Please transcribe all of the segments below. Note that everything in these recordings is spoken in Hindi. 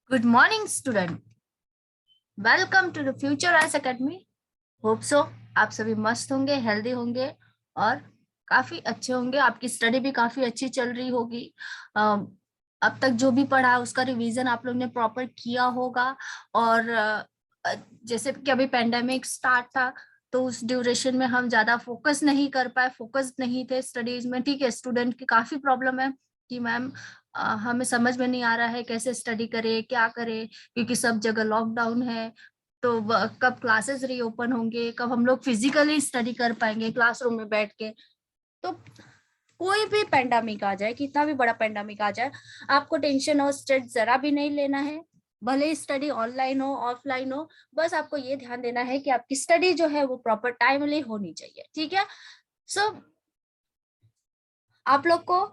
Good morning student. Welcome to the future ice academy. Hope so आप सभी मस्त होंगे, हेल्दी होंगे और काफी अच्छे होंगे। आपकी स्टडी भी काफी अच्छी चल रही होगी। अब तक जो भी पढ़ा उसका रिवीजन आप लोग ने प्रॉपर किया होगा। और जैसे कि अभी पेंडेमिक स्टार्ट था तो उस ड्यूरेशन में हम ज्यादा फोकस नहीं कर पाए, फोकस नहीं थे स्टडीज में। ठीक है, स्टूडेंट की काफी प्रॉब्लम है कि मैम हमें समझ में नहीं आ रहा है कैसे स्टडी करे, क्या करे, क्योंकि सब जगह लॉकडाउन है। तो कब क्लासेस रीओपन होंगे, कब हम लोग फिजिकली स्टडी कर पाएंगे क्लासरूम में बैठ के। तो कोई भी पेंडेमिक आ जाए, कितना भी बड़ा पेंडेमिक आ जाए, आपको टेंशन और स्ट्रेस जरा भी नहीं लेना है। भले ही स्टडी ऑनलाइन हो ऑफलाइन हो, बस आपको ये ध्यान देना है कि आपकी स्टडी जो है वो प्रॉपर टाइमली होनी चाहिए। ठीक है। सो आप लोग को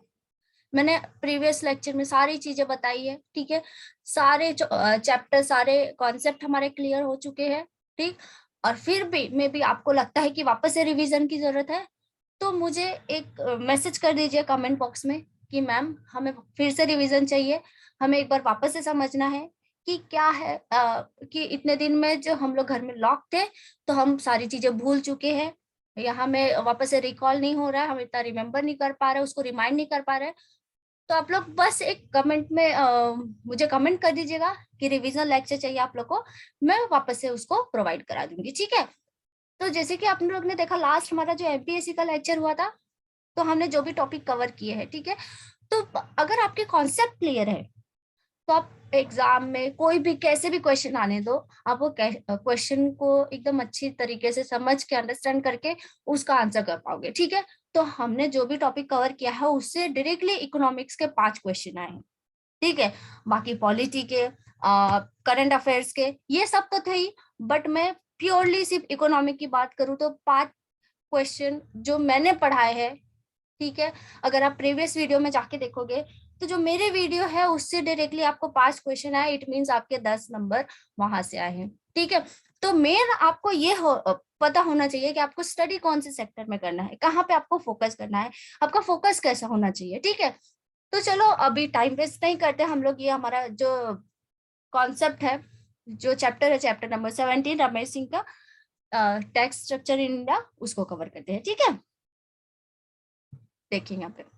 मैंने प्रीवियस लेक्चर में सारी चीजें बताई है। ठीक है, सारे चैप्टर, सारे कॉन्सेप्ट हमारे क्लियर हो चुके हैं। ठीक, और फिर भी मे बी आपको लगता है कि वापस से रिवीजन की जरूरत है, तो मुझे एक मैसेज कर दीजिए कमेंट बॉक्स में कि मैम हमें फिर से रिवीजन चाहिए, हमें एक बार वापस से समझना है कि क्या है। कि इतने दिन में जो हम लोग घर में लॉक थे तो हम सारी चीजें भूल चुके हैं, या हमें वापस से रिकॉल नहीं हो रहा है, हम इतना रिमेम्बर नहीं कर पा रहे, उसको रिमाइंड नहीं कर पा रहे। तो आप लोग बस एक कमेंट में मुझे कमेंट कर दीजिएगा कि रिवीजन लेक्चर चाहिए आप लोग को, मैं वापस से उसको प्रोवाइड करा दूंगी। ठीक है। तो जैसे कि आप लोग ने देखा, लास्ट हमारा जो एमपीएससी का लेक्चर हुआ था, तो हमने जो भी टॉपिक कवर किए हैं, ठीक है, तो अगर आपके कॉन्सेप्ट क्लियर है तो आप एग्जाम में कोई भी कैसे भी क्वेश्चन आने दो, आप वो क्वेश्चन को एकदम अच्छी तरीके से समझ के अंडरस्टैंड करके उसका आंसर कर पाओगे। ठीक है। तो हमने जो भी टॉपिक कवर किया है उससे डायरेक्टली इकोनॉमिक्स के 5 क्वेश्चन आए हैं। ठीक है, बाकी पॉलिटी के, करंट अफेयर्स के, ये सब तो थे ही, बट मैं प्योरली सिर्फ इकोनॉमिक की बात करूँ तो 5 क्वेश्चन जो मैंने पढ़ाए हैं। ठीक है, अगर आप प्रीवियस वीडियो में जाके देखोगे तो जो मेरे वीडियो है उससे डायरेक्टली आपको 5 क्वेश्चन आए, इट मींस आपके 10 नंबर वहां से आए हैं। ठीक है, तो मेन आपको ये पता होना चाहिए कि आपको स्टडी कौन से सेक्टर में करना है, कहाँ पे आपको फोकस करना है, आपका फोकस कैसा होना चाहिए। ठीक है, तो चलो अभी टाइम वेस्ट नहीं करते हम लोग, ये हमारा जो कॉन्सेप्ट है, जो चैप्टर है, चैप्टर नंबर 17 रमेश सिंह का टैक्स स्ट्रक्चर इन इंडिया, उसको कवर करते हैं। ठीक है, देखिए यहाँ पे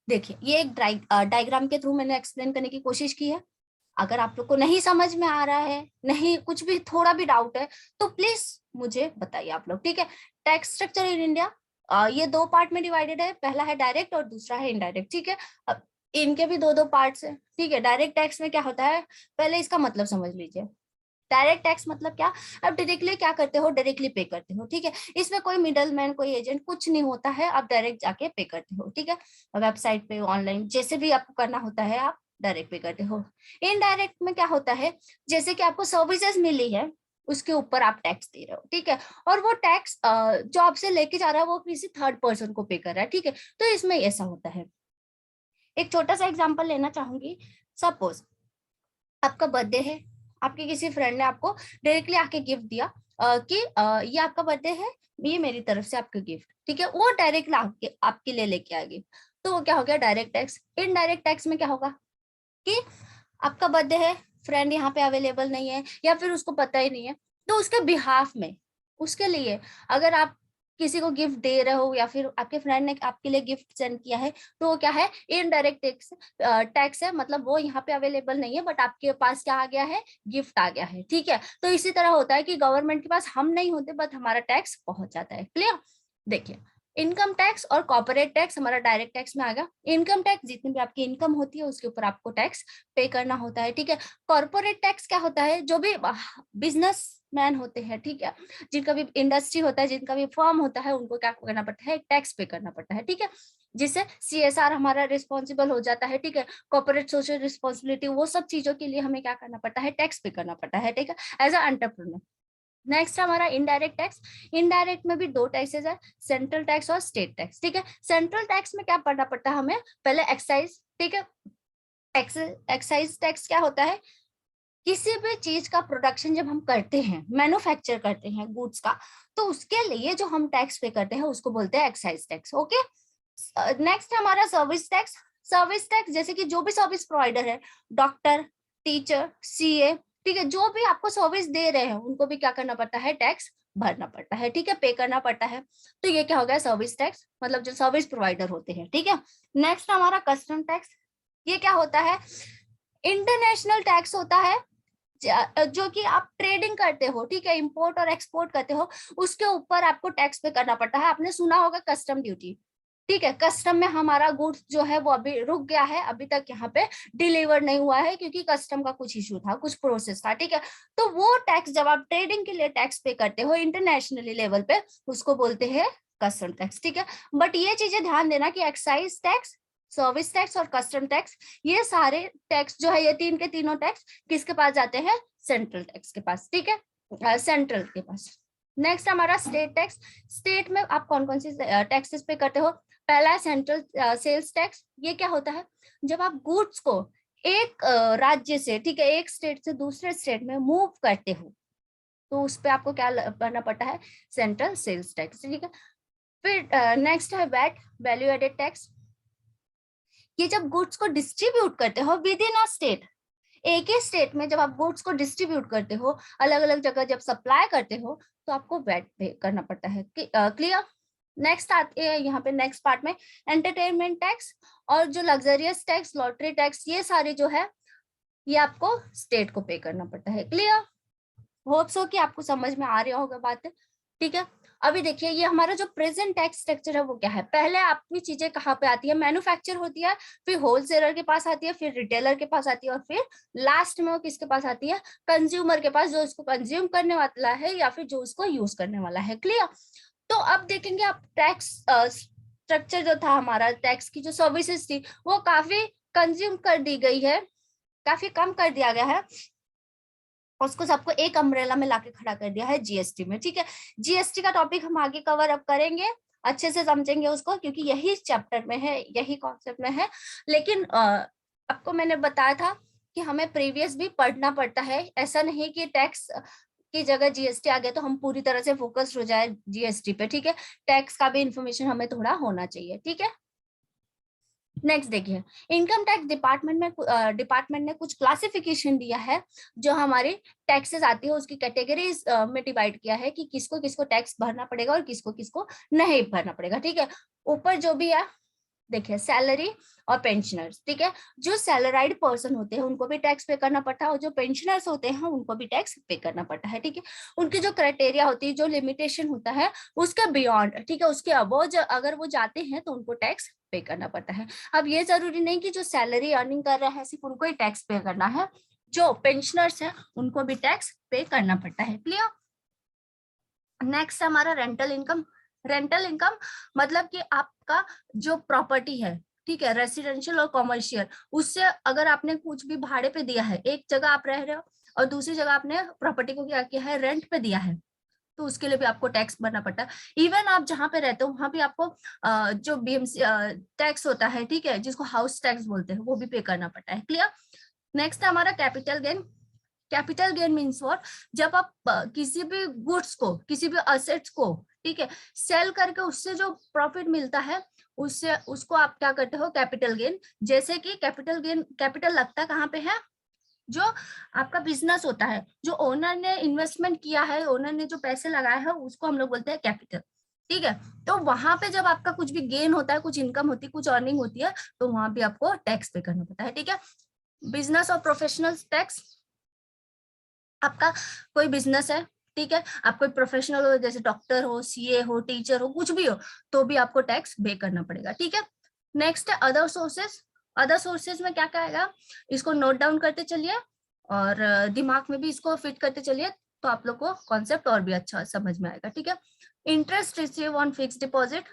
देखिए, ये एक डायग्राम के थ्रू मैंने एक्सप्लेन करने की कोशिश की है। अगर आप लोग को नहीं समझ में आ रहा है, नहीं कुछ भी थोड़ा भी डाउट है, तो प्लीज मुझे बताइए आप लोग। ठीक है, टैक्स स्ट्रक्चर इन इंडिया ये 2 पार्ट में डिवाइडेड है, पहला है डायरेक्ट और दूसरा है इनडायरेक्ट। ठीक है, अब इनके भी दो दो पार्ट्स है। ठीक है, डायरेक्ट टैक्स में क्या होता है, पहले इसका मतलब समझ लीजिए। डायरेक्ट टैक्स मतलब क्या, आप डायरेक्टली क्या करते हो, डायरेक्टली पे करते हो। ठीक है, इसमें कोई मिडल मैन, कोई एजेंट कुछ नहीं होता है, आप डायरेक्ट जाके पे करते हो। ठीक है, वेबसाइट पे, ऑनलाइन, जैसे भी आपको करना होता है आप डायरेक्ट पे करते हो। इनडायरेक्ट में क्या होता है, जैसे कि आपको सर्विसेज मिली है उसके ऊपर आप टैक्स दे रहे हो। ठीक है, और वो टैक्स जो आपसे लेके जा रहा है वो किसी थर्ड पर्सन को पे कर रहा है। ठीक है, तो इसमें ऐसा होता है। एक छोटा सा एग्जांपल लेना चाहूंगी। सपोज आपका बर्थडे है, आपके किसी फ्रेंड ने आपको डायरेक्टली आके गिफ्ट दिया कि ये आपका बर्थडे है, ये मेरी तरफ से आपका गिफ्ट। ठीक है, वो डायरेक्टली आपके लिए लेके आएगी, तो वो क्या हो गया, डायरेक्ट टैक्स। इनडायरेक्ट टैक्स में क्या होगा कि आपका बर्थडे है, फ्रेंड यहाँ पे अवेलेबल नहीं है या फिर उसको पता ही नहीं है, तो उसके बिहाफ में, उसके लिए अगर आप किसी को गिफ्ट दे रहे हो या फिर आपके फ्रेंड ने आपके लिए गिफ्ट सेंड किया है, तो वो क्या है, इनडायरेक्ट टैक्स। टैक्स है, मतलब वो यहाँ पे अवेलेबल नहीं है बट आपके पास क्या आ गया है, गिफ्ट आ गया है। ठीक है, तो इसी तरह होता है कि गवर्नमेंट के पास हम नहीं होते बट हमारा टैक्स पहुंच जाता है। क्लियर। देखिए, इनकम टैक्स और कॉर्पोरेट टैक्स हमारा डायरेक्ट टैक्स में आ गया। इनकम टैक्स, जितनी भी आपकी इनकम होती है उसके ऊपर आपको टैक्स पे करना होता है। ठीक है, कॉर्पोरेट टैक्स क्या होता है, जो भी बिजनेस मैन होते हैं, ठीक है, जिनका भी इंडस्ट्री होता है, जिनका भी फर्म होता है, उनको क्या करना पड़ता है, टैक्स पे करना पड़ता है। ठीक है, जिससे सीएसआर हमारा रिस्पॉन्सिबल हो जाता है। ठीक है, कॉर्पोरेट सोशल रिस्पॉन्सिबिलिटी, वो सब चीजों के लिए हमें क्या करना पड़ता है, टैक्स पे करना पड़ता है। ठीक है, एज अ एंटरप्रेन्योर। नेक्स्ट हमारा इनडायरेक्ट टैक्स। इनडायरेक्ट में भी 2 टैक्सेस है, सेंट्रल टैक्स और स्टेट टैक्स। ठीक है, सेंट्रल टैक्स में क्या पढ़ना पड़ता है हमें, पहले एक्साइज। ठीक है, एक्साइज टैक्स क्या होता है, किसी भी चीज का प्रोडक्शन जब हम करते हैं, मैन्युफैक्चर करते हैं गुड्स का, तो उसके लिए जो हम टैक्स पे करते हैं उसको बोलते हैं एक्साइज टैक्स। ओके, नेक्स्ट हमारा सर्विस टैक्स। सर्विस टैक्स जैसे कि जो भी सर्विस प्रोवाइडर है, डॉक्टर, टीचर, सीए, ठीक है, जो भी आपको सर्विस दे रहे हैं उनको भी क्या करना पड़ता है, टैक्स भरना पड़ता है, ठीक है, पे करना पड़ता है। तो ये क्या हो गया, सर्विस टैक्स, मतलब जो सर्विस प्रोवाइडर होते हैं, ठीक है। नेक्स्ट हमारा कस्टम टैक्स। ये क्या होता है, इंटरनेशनल टैक्स होता है जो कि आप ट्रेडिंग करते हो, ठीक है, इंपोर्ट और एक्सपोर्ट करते हो, उसके ऊपर आपको टैक्स पे करना पड़ता है। आपने सुना होगा कस्टम ड्यूटी, ठीक है। कस्टम में हमारा गुड्स जो है वो अभी रुक गया है, अभी तक यहाँ पे डिलीवर नहीं हुआ है क्योंकि कस्टम का कुछ इशू था, कुछ प्रोसेस था, ठीक है। तो वो टैक्स जब आप ट्रेडिंग के लिए टैक्स पे करते हो इंटरनेशनली लेवल पे, उसको बोलते हैं कस्टम टैक्स, ठीक है। बट ये चीजें ध्यान देना कि एक्साइज टैक्स, सर्विस टैक्स और कस्टम टैक्स, ये सारे टैक्स जो है, ये तीन के तीनों टैक्स किसके पास जाते हैं, सेंट्रल टैक्स के पास, ठीक है, सेंट्रल के पास। नेक्स्ट हमारा स्टेट टैक्स। स्टेट में आप कौन कौन सी टैक्सेस पे करते हो, पहला है सेंट्रल सेल्स टैक्स। ये क्या होता है, जब आप गुड्स को एक राज्य से, ठीक है, एक स्टेट से दूसरे स्टेट में मूव करते हो, तो उस पे आपको क्या भरना पड़ता है, सेंट्रल सेल्स टैक्स, ठीक है। फिर नेक्स्ट है वैट, वैल्यू एडेड टैक्स। ये जब गुड्स को डिस्ट्रीब्यूट करते हो विद इन अ स्टेट, एक ही स्टेट में जब आप गुड्स को डिस्ट्रीब्यूट करते हो, अलग अलग जगह जब सप्लाई करते हो, तो आपको वैट पे करना पड़ता है, क्लियर। नेक्स्ट आते हैं यहाँ पे नेक्स्ट पार्ट में एंटरटेनमेंट टैक्स और जो लग्जरियस टैक्स, लॉटरी टैक्स, ये सारे जो है ये आपको स्टेट को पे करना पड़ता है, क्लियर। होप सो कि आपको समझ में आ रहा होगा बात, ठीक है। अभी देखिए ये हमारा जो प्रेजेंट टैक्स स्ट्रक्चर है वो क्या है, पहले आपकी चीजें कहाँ पे आती है, मैन्युफैक्चर होती है, फिर होलसेलर के पास आती है, फिर रिटेलर के पास आती है, और फिर लास्ट में वो किसके पास आती है, कंज्यूमर के पास, जो इसको कंज्यूम करने वाला है या फिर जो उसको यूज करने वाला है, क्लियर। तो अब देखेंगे आप टैक्स स्ट्रक्चर जो था हमारा, टैक्स की जो सर्विसेज थी वो काफी कंज्यूम कर दी गई है, काफी कम कर दिया गया है, उसको सबको एक अम्ब्रेला में लाके खड़ा कर दिया है जीएसटी में, ठीक है। जीएसटी का टॉपिक हम आगे कवर अप करेंगे, अच्छे से समझेंगे उसको, क्योंकि यही चैप्टर में है, यही कॉन्सेप्ट में है। लेकिन आपको मैंने बताया था कि हमें प्रीवियस भी पढ़ना पड़ता है, ऐसा नहीं कि टैक्स की जगह जीएसटी आ गया तो हम पूरी तरह से फोकस्ड हो जाए जीएसटी पे, ठीक है। टैक्स का भी इंफॉर्मेशन हमें थोड़ा होना चाहिए, ठीक है। नेक्स्ट देखिए, इनकम टैक्स डिपार्टमेंट ने कुछ क्लासिफिकेशन दिया है, जो हमारी टैक्सेस आती है उसकी कैटेगरीज में डिवाइड किया है कि किसको किसको टैक्स भरना पड़ेगा और किसको किसको नहीं भरना पड़ेगा, ठीक है। ऊपर जो भी है देखिए, सैलरी और पेंशनर्स, ठीक है, जो सैलराइड पर्सन होते हैं उनको भी टैक्स पे करना पड़ता है, और जो पेंशनर्स होते हैं उनको भी टैक्स पे करना पड़ता है, ठीक है। उनकी जो क्राइटेरिया होती है, जो लिमिटेशन होता है उसके बियॉन्ड, ठीक है, उसके अबव अगर वो जाते हैं तो उनको टैक्स पे करना पड़ता है। अब ये जरूरी नहीं कि जो सैलरी अर्निंग कर रहे हैं सिर्फ उनको ही टैक्स पे करना है, जो पेंशनर्स है उनको भी टैक्स पे करना पड़ता है, क्लियर। नेक्स्ट हमारा रेंटल इनकम। रेंटल इनकम मतलब कि आपका जो प्रॉपर्टी है, ठीक है, रेसिडेंशियल और कॉमर्शियल, उससे अगर आपने कुछ भी भाड़े पे दिया है, एक जगह आप रह रहे हो और दूसरी जगह आपने प्रॉपर्टी को क्या किया है, रेंट पे दिया है, तो उसके लिए भी आपको टैक्स भरना पड़ता है। इवन आप जहाँ पे रहते हो वहां भी आपको जो बीएमसी टैक्स होता है, ठीक है, जिसको हाउस टैक्स बोलते हैं, वो भी पे करना पड़ता है, क्लियर। नेक्स्ट है हमारा capital gain. Capital gain means what, जब आप किसी भी गुड्स को, किसी भी असेट्स को, ठीक है, सेल करके उससे जो प्रॉफिट मिलता है उससे उसको आप क्या करते हो, कैपिटल गेन। जैसे कि कैपिटल गेन, कैपिटल लगता कहाँ पे है, जो आपका बिजनेस होता है, जो ओनर ने इन्वेस्टमेंट किया है, ओनर ने जो पैसे लगाए हैं उसको हम लोग बोलते हैं कैपिटल, ठीक है। तो वहां पे जब आपका कुछ भी गेन होता है, कुछ इनकम होती है, कुछ अर्निंग होती है, तो वहां भी आपको टैक्स पे करना पड़ता है, ठीक है। बिजनेस और प्रोफेशनल टैक्स, आपका कोई बिजनेस है, ठीक है, आप कोई प्रोफेशनल हो, जैसे डॉक्टर हो, सीए हो, टीचर हो, कुछ भी हो, तो भी आपको टैक्स पे करना पड़ेगा, ठीक है। नेक्स्ट है अदर सोर्सेस। अदर सोर्सेज में क्या क्या आएगा, इसको नोट डाउन करते चलिए और दिमाग में भी इसको फिट करते चलिए, तो आप लोग को कॉन्सेप्ट और भी अच्छा समझ में आएगा, ठीक है। Interest receive on fix deposit.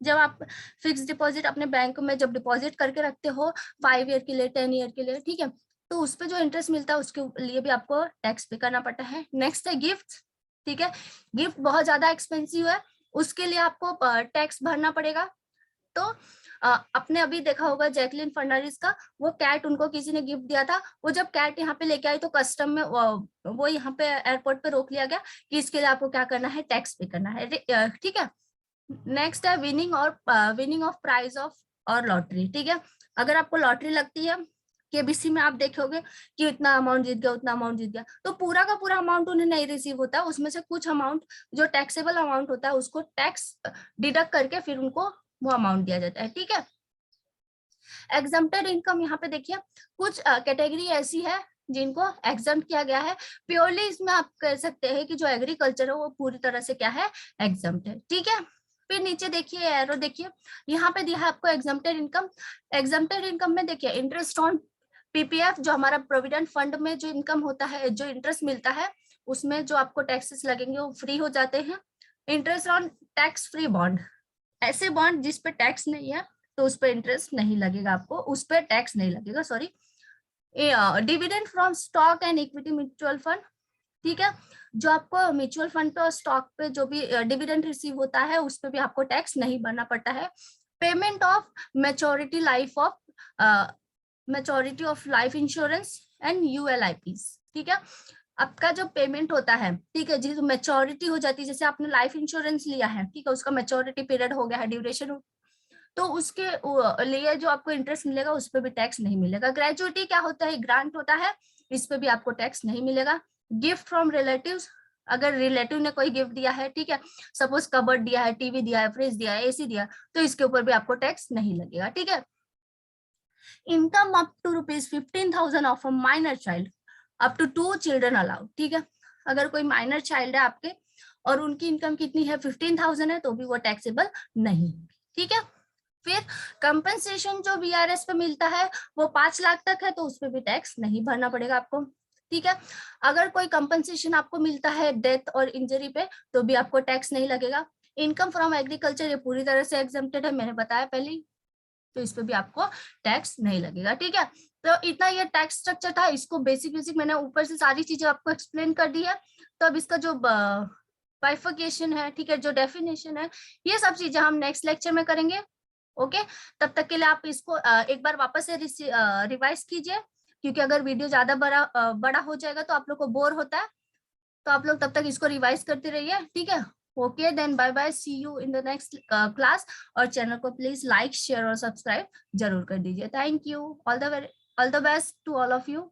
जब आप फिक्स डिपॉजिट अपने बैंक में जब डिपॉजिट करके रखते हो 5 ईयर के लिए, 10 ईयर के लिए, ठीक है, तो उस पे जो इंटरेस्ट मिलता है उसके लिए भी आपको टैक्स पे करना पड़ता है। नेक्स्ट है गिफ्ट, ठीक है, गिफ्ट बहुत ज्यादा एक्सपेंसिव है, उसके लिए आपको टैक्स भरना पड़ेगा। तो आपने अभी देखा होगा जैकलिन फर्नांडिस का, वो कैट उनको किसी ने गिफ्ट दिया था, वो जब कैट यहाँ पे लेके आई तो कस्टम में वो यहाँ पे एयरपोर्ट पे रोक लिया गया कि इसके लिए आपको क्या करना है, टैक्स पे करना है, ठीक है। नेक्स्ट है विनिंग ऑफ प्राइज ऑफ और लॉटरी, ठीक है। अगर आपको लॉटरी लगती है, केबीसी में आप देखोगे कि इतना अमाउंट जीत गया, उतना अमाउंट जीत गया, तो पूरा का पूरा अमाउंट उन्हें नहीं रिसीव होता, उसमें से कुछ अमाउंट जो टैक्सेबल अमाउंट होता है उसको टैक्स डिडक्ट करके फिर उनको वो अमाउंट दिया जाता है, ठीक है। एग्जम्प्टेड इनकम, यहाँ पे देखिए कुछ कैटेगरी ऐसी है जिनको एग्जम्प्ट किया गया है। प्योरली इसमें आप कह सकते हैं कि जो एग्रीकल्चर है वो पूरी तरह से क्या है, एग्जम्प्ट है, ठीक है। फिर नीचे देखिए एरो देखिए, यहाँ पे दिया है आपको एग्जम्प्टेड इनकम। एग्जम्प्टेड इनकम में देखिए इंटरेस्ट ऑन पीपीएफ, जो हमारा प्रोविडेंट फंड में जो इनकम होता है, जो इंटरेस्ट मिलता है, उसमें जो आपको टैक्सेस लगेंगे वो फ्री हो जाते हैं। Interest on tax free bond, ऐसे बॉन्ड जिस पे टैक्स नहीं है तो उस पर इंटरेस्ट नहीं लगेगा आपको, उस पर टैक्स नहीं लगेगा, sorry. Dividend from stock and equity mutual fund, ठीक है, जो आपको म्यूचुअल फंड पे और स्टॉक पे जो भी डिविडेंड रिसीव होता है उस पे भी आपको टैक्स नहीं भरना पड़ता है। Payment of maturity of life insurance and ULIPs, ठीक है। आपका जो पेमेंट होता है, ठीक है, जिस मैच्योरिटी हो जाती है, जैसे आपने लाइफ इंश्योरेंस लिया है, ठीक है, उसका मैच्योरिटी पीरियड हो गया है, ड्यूरेशन, तो उसके लिए जो आपको इंटरेस्ट मिलेगा उस पर भी टैक्स नहीं मिलेगा। ग्रेजुइटी क्या होता है, ग्रांट होता है, इस पे भी आपको टैक्स नहीं मिलेगा। गिफ्ट फ्रॉम रिलेटिव्स, अगर रिलेटिव ने कोई गिफ्ट दिया है, ठीक है, सपोज कबर्ड दिया है, टीवी दिया है, फ्रिज दिया है, एसी दिया है, तो इसके ऊपर भी आपको टैक्स नहीं लगेगा, ठीक है। Income up to ₹15,000 of a minor child, up to 2 children allowed, ठीक है। अगर कोई माइनर चाइल्ड है आपके और उनकी इनकम कितनी है, 15,000 है, तो भी वो टैक्सेबल नहीं, ठीक है। फिर कंपनसेशन जो बीआरएस पे मिलता है वो 5 लाख तक है, तो उस पर भी टैक्स नहीं भरना पड़ेगा आपको, ठीक है। अगर कोई कंपनसेशन आपको मिलता है डेथ और इंजरी पे, तो भी आपको टैक्स नहीं लगेगा। इनकम फ्रॉम एग्रीकल्चर ये पूरी तरह से एग्जम्प्टेड है, मैंने बताया पहले ही, तो इस पे भी आपको टैक्स नहीं लगेगा, ठीक है। तो इतना ये टैक्स स्ट्रक्चर था, इसको बेसिक मैंने ऊपर से सारी चीजें आपको एक्सप्लेन कर दी है। तो अब इसका जो बाइफर्केशन है, ठीक है, जो डेफिनेशन है, ये सब चीजें हम नेक्स्ट लेक्चर में करेंगे, ओके। तब तक के लिए आप इसको एक बार वापस से रिवाइज कीजिए, क्योंकि अगर वीडियो ज्यादा बड़ा हो जाएगा तो आप लोग को बोर होता है, तो आप लोग तब तक इसको रिवाइज करते रहिए, ठीक है। Okay then, bye bye, see you in the next class. और चैनल को प्लीज लाइक, शेयर और सब्सक्राइब जरूर कर दीजिए। Thank you, all the best to all of you.